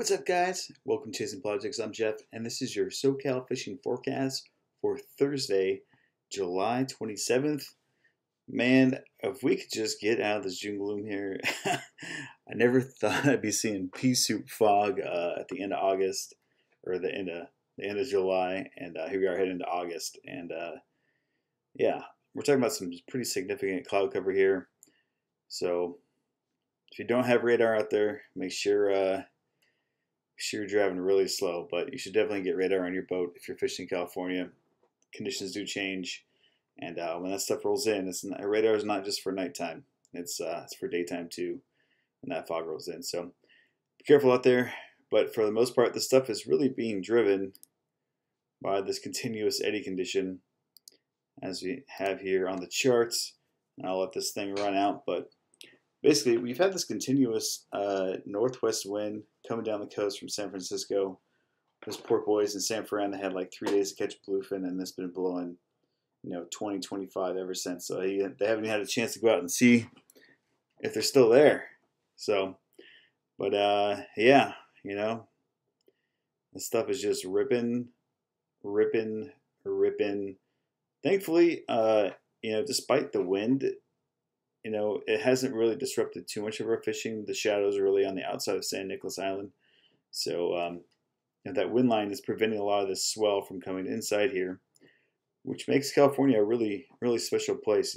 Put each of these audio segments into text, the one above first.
What's up, guys? Welcome to Chasing Politics. I'm Jeff, and this is your SoCal fishing forecast for Thursday, July 27th. Man, if we could just get out of this June gloom here. I never thought I'd be seeing pea soup fog at the end of August, or the end of July, and here we are heading into August. And yeah, we're talking about some pretty significant cloud cover here. So if you don't have radar out there, make sure you're driving really slow, but you should definitely get radar on your boat if you're fishing in California. Conditions do change, and when that stuff rolls in, radar is not just for nighttime. It's for daytime too, when that fog rolls in. So be careful out there. But for the most part, this stuff is really being driven by this continuous eddy condition, as we have here on the charts. And I'll let this thing run out, but basically, we've had this continuous northwest wind coming down the coast from San Francisco. Those poor boys in San Fran, they had like 3 days to catch bluefin, and it's been blowing, 20, 25 ever since. So they haven't even had a chance to go out and see if they're still there. So, but yeah, this stuff is just ripping. Thankfully, despite the wind, it hasn't really disrupted too much of our fishing. The shadows are really on the outside of San Nicolas Island. So that wind line is preventing a lot of this swell from coming inside here, which makes California a really, really special place.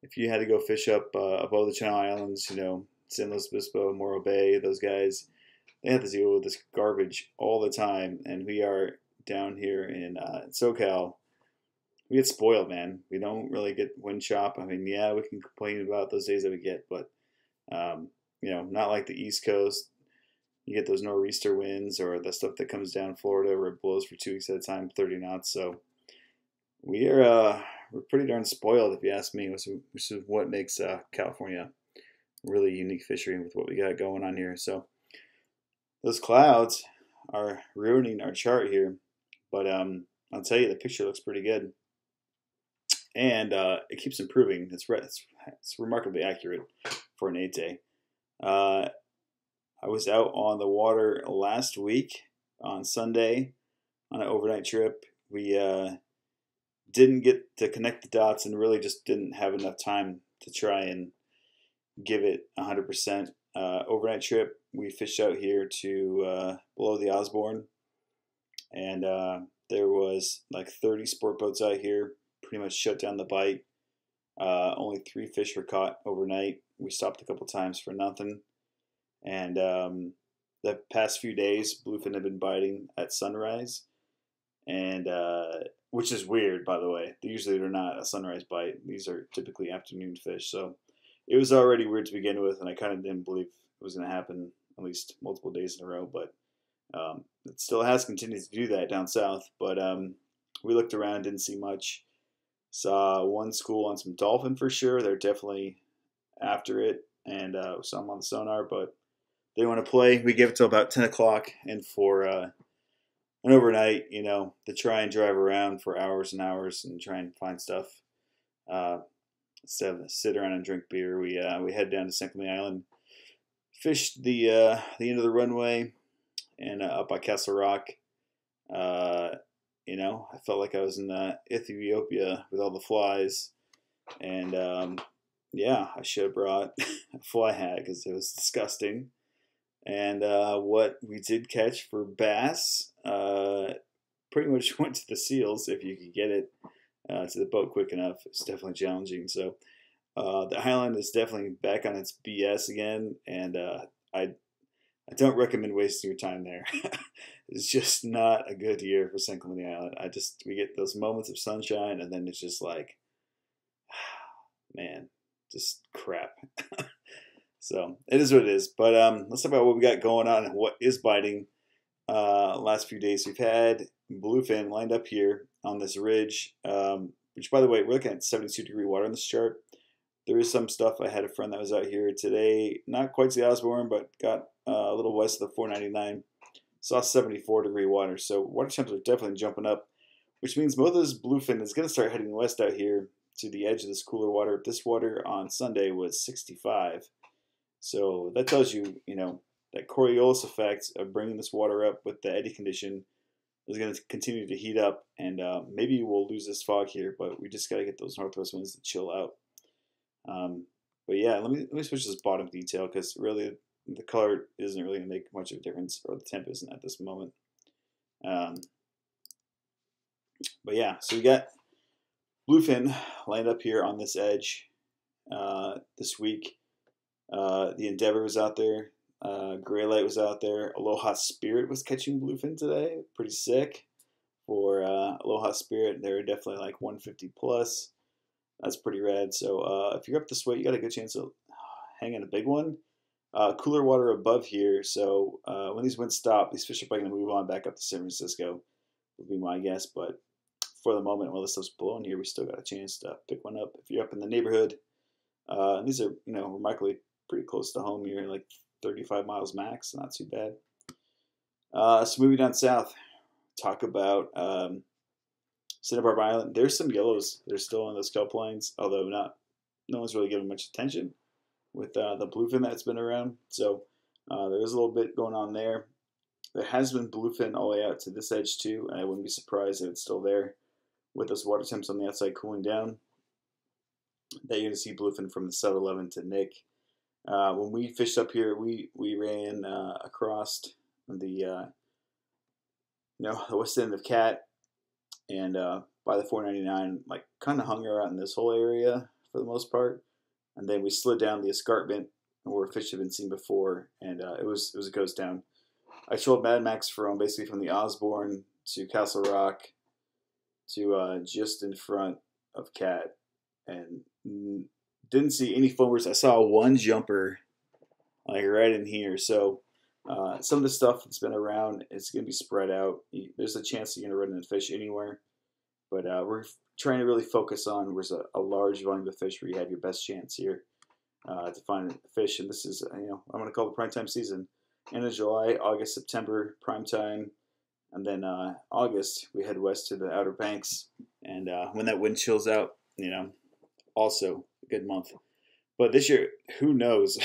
If you had to go fish up above the Channel Islands, San Luis Obispo, Morro Bay, those guys, they have to deal with this garbage all the time. And we are down here in SoCal. We get spoiled, man. We don't really get wind chop. I mean, yeah, we can complain about those days that we get, but not like the East Coast. You get those nor'easter winds or the stuff that comes down Florida where it blows for 2 weeks at a time, 30 knots. So we're pretty darn spoiled, if you ask me, which is what makes California a really unique fishery with what we got going on here. So those clouds are ruining our chart here, but I'll tell you, the picture looks pretty good. And it keeps improving. It's remarkably accurate for an 8-day. I was out on the water last week on Sunday on an overnight trip. We didn't get to connect the dots and really just didn't have enough time to try and give it 100%. Overnight trip, we fished out here to below the Osborne. And there was like 30 sport boats out here. Pretty much shut down the bite. Only 3 fish were caught overnight. We stopped a couple times for nothing. And the past few days, bluefin have been biting at sunrise, and which is weird, by the way. Usually they're not a sunrise bite. These are typically afternoon fish. So it was already weird to begin with, and I kind of didn't believe it was going to happen at least multiple days in a row. But it still has continued to do that down south. But we looked around, didn't see much. Saw one school on some dolphin for sure. They're definitely after it, and saw them on the sonar, but they want to play. We give it till about 10 o'clock, and for an overnight, to try and drive around for hours and hours and try and find stuff. Instead of sit around and drink beer, we head down to San Clemente Island, fished the end of the runway, and up by Castle Rock. I felt like I was in Ethiopia with all the flies. And, I should have brought a fly hat because it was disgusting. And what we did catch for bass pretty much went to the seals if you could get it to the boat quick enough. It's definitely challenging. So the island is definitely back on its BS again. And I don't recommend wasting your time there. It's just not a good year for San Clemente Island. We get those moments of sunshine, and then it's just like, man, just crap. So it is what it is. But let's talk about what we got going on and what is biting. Last few days we've had bluefin lined up here on this ridge, which, by the way, we're looking at 72-degree water on this chart. There is some stuff. I had a friend that was out here today, not quite to the Osborne, but got a little west of the 499. Saw 74-degree water, so water temps are definitely jumping up, which means most of this bluefin is going to start heading west out here to the edge of this cooler water. This water on Sunday was 65, so that tells you, that Coriolis effect of bringing this water up with the eddy condition is going to continue to heat up, and maybe we'll lose this fog here, but we just got to get those northwest winds to chill out. But yeah, let me switch this bottom detail because really the color isn't really going to make much of a difference, or the temp isn't at this moment. But yeah, so we got bluefin lined up here on this edge this week. The Endeavor was out there. Greylight was out there. Aloha Spirit was catching bluefin today. Pretty sick for Aloha Spirit. They're definitely like 150 plus. That's pretty rad. So if you're up this way, you got a good chance of hanging a big one. Cooler water above here. So when these winds stop, these fish are probably going to move on back up to San Francisco, would be my guess. But for the moment, while this stuff's blowing here, we still got a chance to pick one up. If you're up in the neighborhood, these are, remarkably pretty close to home here, like 35 miles max, not too bad. So moving down south, talk about Santa Barbara Island. There's some yellows that are still on those kelp lines, although no one's really giving much attention with the bluefin that's been around. So there is a little bit going on there. There has been bluefin all the way out to this edge too, and I wouldn't be surprised if it's still there with those water temps on the outside cooling down. That you're going to see bluefin from the 7-Eleven to Nick. When we fished up here, we ran across the the west end of Cat and by the 499, like kind of hung around in this whole area for the most part, and then we slid down the escarpment where fish had been seen before, and it was a ghost town. I trolled Mad Max from basically from the Osborne to Castle Rock to just in front of Cat, and didn't see any foamers. I saw one jumper like right in here. So some of the stuff that's been around, it's going to be spread out. There's a chance you're going to run into fish anywhere. But we're trying to really focus on where's a large volume of fish where you have your best chance here to find fish. And this is, I'm going to call it prime time season. End of July, August, September, prime time. And then August, we head west to the Outer Banks. And when that wind chills out, also a good month. But this year, who knows?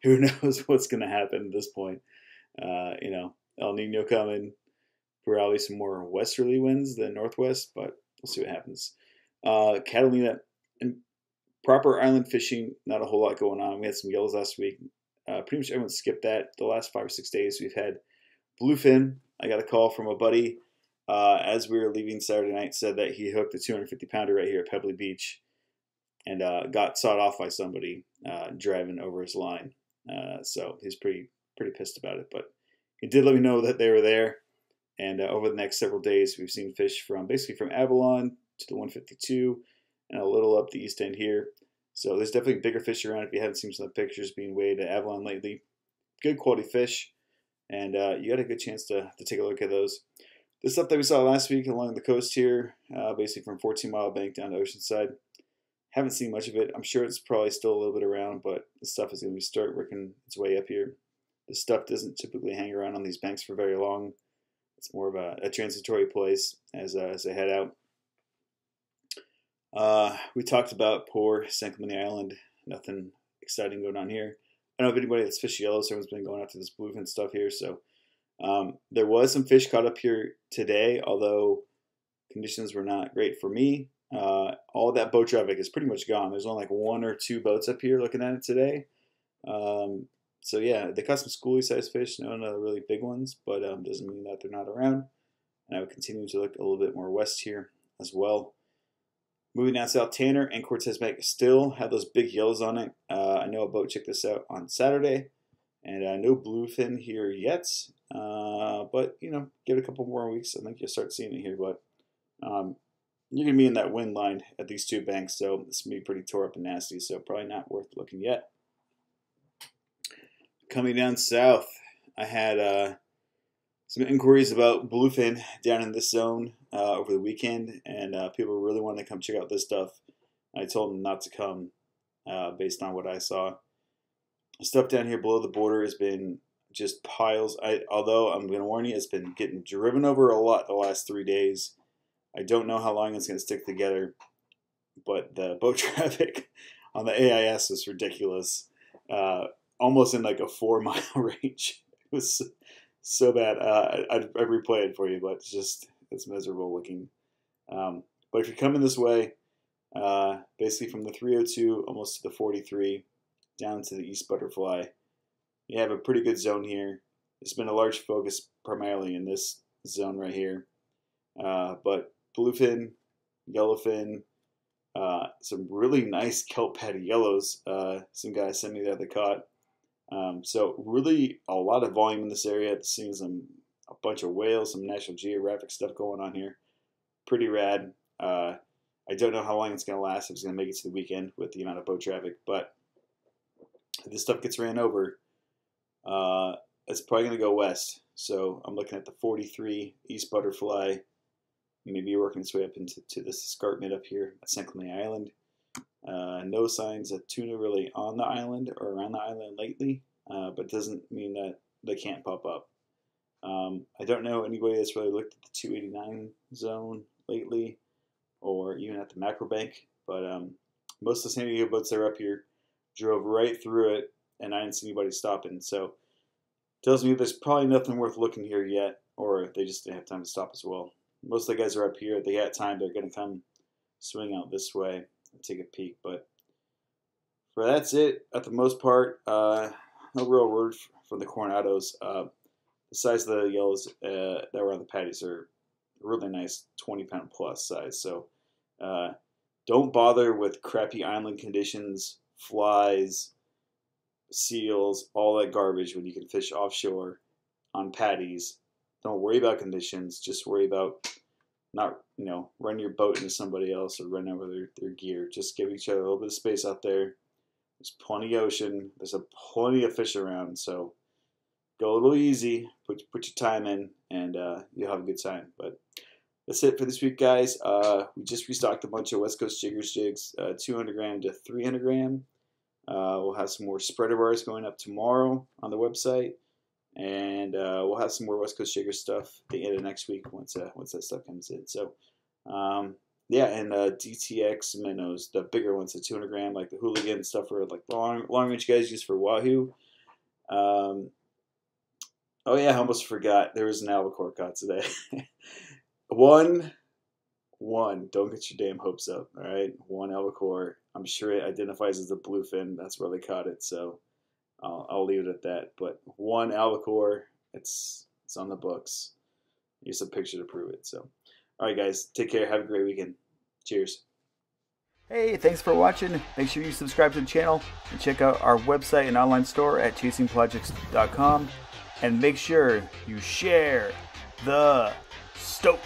Who knows what's going to happen at this point? El Nino coming, probably some more westerly winds than northwest, but we'll see what happens. Catalina and proper island fishing, not a whole lot going on. We had some yellows last week. Pretty much everyone skipped that. The last 5 or 6 days, we've had bluefin. I got a call from a buddy as we were leaving Saturday night, said that he hooked a 250 pounder right here at Pebbly Beach and got sawed off by somebody driving over his line. So he's pretty pissed about it. But he did let me know that they were there. And over the next several days, we've seen fish from Avalon to the 152 and a little up the east end here. So there's definitely bigger fish around if you haven't seen some of the pictures being weighed at Avalon lately. Good quality fish. And you got a good chance to take a look at those. The stuff that we saw last week along the coast here, basically from 14 Mile Bank down to Oceanside, haven't seen much of it. I'm sure it's probably still a little bit around, but the stuff is going to start working its way up here. The stuff doesn't typically hang around on these banks for very long. It's more of a transitory place as they head out. We talked about poor San Clemente Island. Nothing exciting going on here. I don't know if anybody that's fished yellows, everyone's been going after this bluefin stuff here. So there was some fish caught up here today, although conditions were not great for me. All that boat traffic is pretty much gone. There's only like 1 or 2 boats up here looking at it today. So yeah, they caught some schoolie-sized fish, no really big ones, but doesn't mean that they're not around. And I would continue to look a little bit more west here as well. Moving down south, Tanner and Cortez Bank still have those big yellows on it. I know a boat checked this out on Saturday, and no bluefin here yet. But give it a couple more weeks. I think you'll start seeing it here. But you're gonna be in that wind line at these 2 banks, so this gonna be pretty tore up and nasty. So probably not worth looking yet. Coming down south, I had some inquiries about bluefin down in this zone over the weekend, and people really wanted to come check out this stuff. I told them not to come based on what I saw. The stuff down here below the border has been just piles. Although I'm going to warn you, it's been getting driven over a lot the last 3 days. I don't know how long it's going to stick together, but the boat traffic on the AIS is ridiculous. almost in like a 4-mile range. It was so bad. I'd replay it for you, but it's miserable looking. But if you're coming this way, basically from the 302 almost to the 43 down to the East Butterfly, you have a pretty good zone here. There's been a large focus primarily in this zone right here. But bluefin, yellowfin, some really nice kelp patty yellows. Some guys sent me that they caught. So really a lot of volume in this area. Seeing a bunch of whales, some National Geographic stuff going on here. Pretty rad. I don't know how long it's going to last. If it's going to make it to the weekend with the amount of boat traffic. But if this stuff gets ran over, it's probably going to go west. So I'm looking at the 43 East Butterfly. Maybe working its way up into this escarpment up here at St. Clement Island. No signs of tuna really on the island or around the island lately, but doesn't mean that they can't pop up. I don't know anybody that's really looked at the 289 zone lately or even at the macro bank, but most of the San Diego boats that are up here drove right through it, and I didn't see anybody stopping. So tells me there's probably nothing worth looking here yet, or they just didn't have time to stop as well. Most of the guys are up here. If they had time, they're going to come swing out this way and take a peek. But for that's it, at the most part, no real word for the Coronados. The size of the yellows that were on the patties are really nice, 20-pound plus size. So don't bother with crappy island conditions, flies, seals, all that garbage when you can fish offshore on patties. Don't worry about conditions. Just worry about not, run your boat into somebody else or run over their gear. Just give each other a little bit of space out there. There's plenty of ocean. There's plenty of fish around. So go a little easy. Put your time in, and you'll have a good time. But that's it for this week, guys. We just restocked a bunch of West Coast Jiggers jigs, 200 gram to 300 gram. We'll have some more spreader bars going up tomorrow on the website. And we'll have some more West Coast Jigger stuff at the end of next week once that stuff comes in. So, yeah, and DTX minnows, the bigger ones, the 200 gram, like the Hooligan stuff for like long range guys use for wahoo. Oh yeah, I almost forgot. There was an albacore caught today. One. Don't get your damn hopes up. All right, one albacore. I'm sure it identifies as a bluefin. That's where they caught it. So. I'll leave it at that. But one albacore, it's on the books. Here's a picture to prove it. So, all right, guys, take care. Have a great weekend. Cheers. Hey, thanks for watching. Make sure you subscribe to the channel and check out our website and online store at chasingprojects.com. And make sure you share the stoke.